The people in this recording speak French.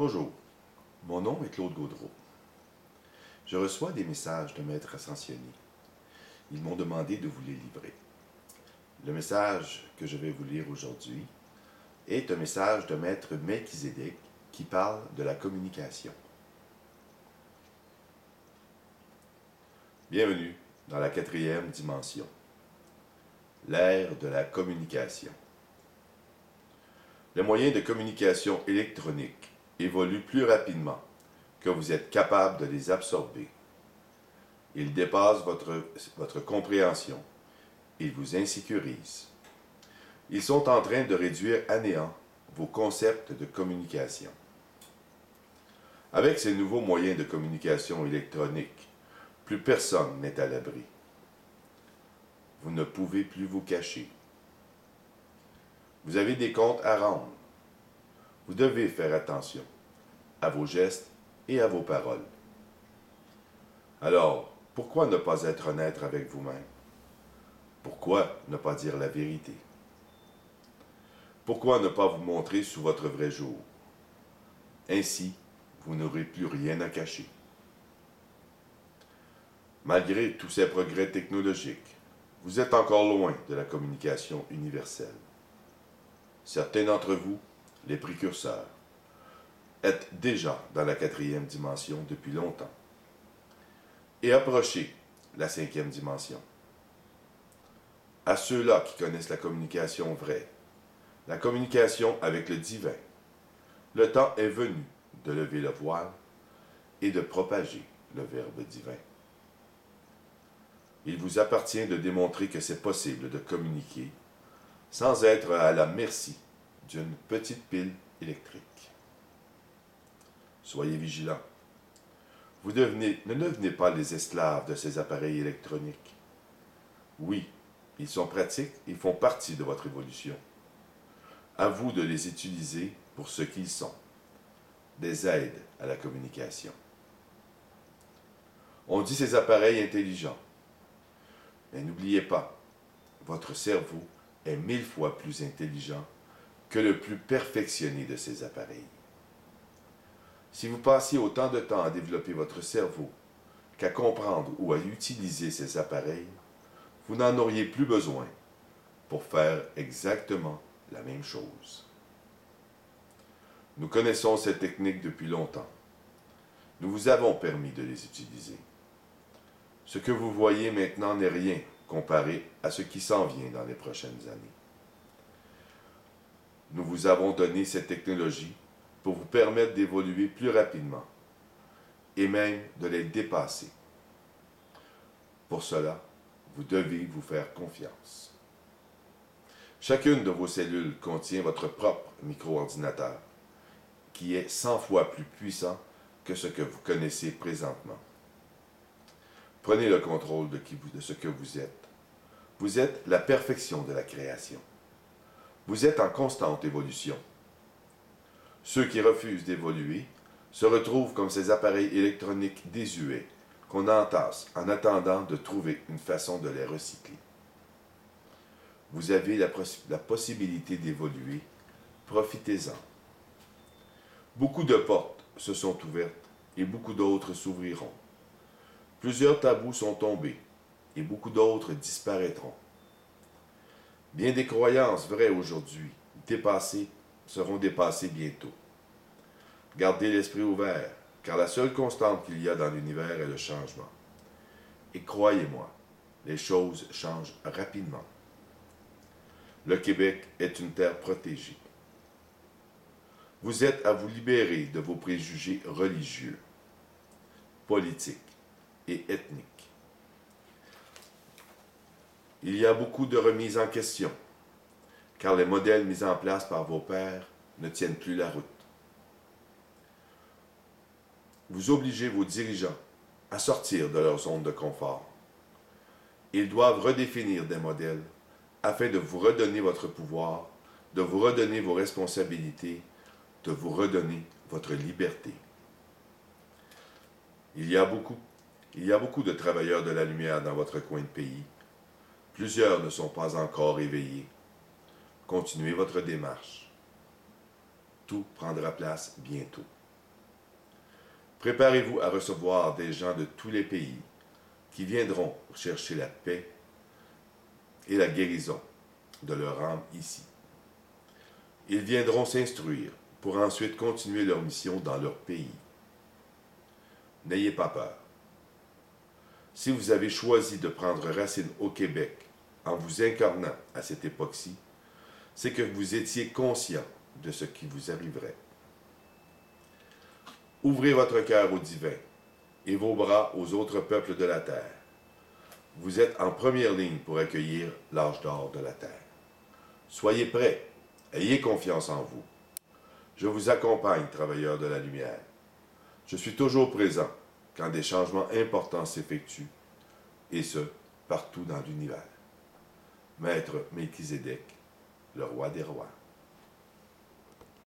Bonjour, mon nom est Claude Gaudreau. Je reçois des messages de maîtres ascensionnés. Ils m'ont demandé de vous les livrer. Le message que je vais vous lire aujourd'hui est un message de maître Melchizedek qui parle de la communication. Bienvenue dans la 4e dimension, l'ère de la communication. Les moyens de communication électronique évoluent plus rapidement que vous êtes capable de les absorber. Ils dépassent votre compréhension. Ils vous insécurisent. Ils sont en train de réduire à néant vos concepts de communication. Avec ces nouveaux moyens de communication électronique, plus personne n'est à l'abri. Vous ne pouvez plus vous cacher. Vous avez des comptes à rendre. Vous devez faire attention à vos gestes et à vos paroles. Alors, pourquoi ne pas être honnête avec vous-même? Pourquoi ne pas dire la vérité? Pourquoi ne pas vous montrer sous votre vrai jour? Ainsi, vous n'aurez plus rien à cacher. Malgré tous ces progrès technologiques, vous êtes encore loin de la communication universelle. Certains d'entre vous, les précurseurs, êtes déjà dans la 4e dimension depuis longtemps et approchez la 5e dimension. À ceux-là qui connaissent la communication vraie, la communication avec le divin, le temps est venu de lever le voile et de propager le Verbe divin. Il vous appartient de démontrer que c'est possible de communiquer sans être à la merci d'une petite pile électrique. Soyez vigilants. Ne devenez pas les esclaves de ces appareils électroniques. Oui, ils sont pratiques et font partie de votre évolution. À vous de les utiliser pour ce qu'ils sont, des aides à la communication. On dit ces appareils intelligents. Mais n'oubliez pas, votre cerveau est 1000 fois plus intelligent que le plus perfectionné de ces appareils. Si vous passiez autant de temps à développer votre cerveau qu'à comprendre ou à utiliser ces appareils, vous n'en auriez plus besoin pour faire exactement la même chose. Nous connaissons ces techniques depuis longtemps. Nous vous avons permis de les utiliser. Ce que vous voyez maintenant n'est rien comparé à ce qui s'en vient dans les prochaines années. Nous vous avons donné cette technologie pour vous permettre d'évoluer plus rapidement et même de les dépasser. Pour cela, vous devez vous faire confiance. Chacune de vos cellules contient votre propre micro-ordinateur, qui est 100 fois plus puissant que ce que vous connaissez présentement. Prenez le contrôle de ce que vous êtes. Vous êtes la perfection de la création. Vous êtes en constante évolution. Ceux qui refusent d'évoluer se retrouvent comme ces appareils électroniques désuets qu'on entasse en attendant de trouver une façon de les recycler. Vous avez la possibilité d'évoluer. Profitez-en. Beaucoup de portes se sont ouvertes et beaucoup d'autres s'ouvriront. Plusieurs tabous sont tombés et beaucoup d'autres disparaîtront. Bien des croyances vraies aujourd'hui, seront dépassées bientôt. Gardez l'esprit ouvert, car la seule constante qu'il y a dans l'univers est le changement. Et croyez-moi, les choses changent rapidement. Le Québec est une terre protégée. Vous êtes à vous libérer de vos préjugés religieux, politiques et ethniques. Il y a beaucoup de remises en question, car les modèles mis en place par vos pères ne tiennent plus la route. Vous obligez vos dirigeants à sortir de leur zone de confort. Ils doivent redéfinir des modèles afin de vous redonner votre pouvoir, de vous redonner vos responsabilités, de vous redonner votre liberté. Il y a beaucoup de travailleurs de la lumière dans votre coin de pays. Plusieurs ne sont pas encore éveillés. Continuez votre démarche. Tout prendra place bientôt. Préparez-vous à recevoir des gens de tous les pays qui viendront chercher la paix et la guérison de leur âme ici. Ils viendront s'instruire pour ensuite continuer leur mission dans leur pays. N'ayez pas peur. Si vous avez choisi de prendre racine au Québec en vous incarnant à cette époque-ci, c'est que vous étiez conscient de ce qui vous arriverait. Ouvrez votre cœur au divin et vos bras aux autres peuples de la terre. Vous êtes en première ligne pour accueillir l'âge d'or de la terre. Soyez prêts, ayez confiance en vous. Je vous accompagne, travailleurs de la lumière. Je suis toujours présent quand des changements importants s'effectuent, et ce, partout dans l'univers. Maître Melchizedek, le roi des rois.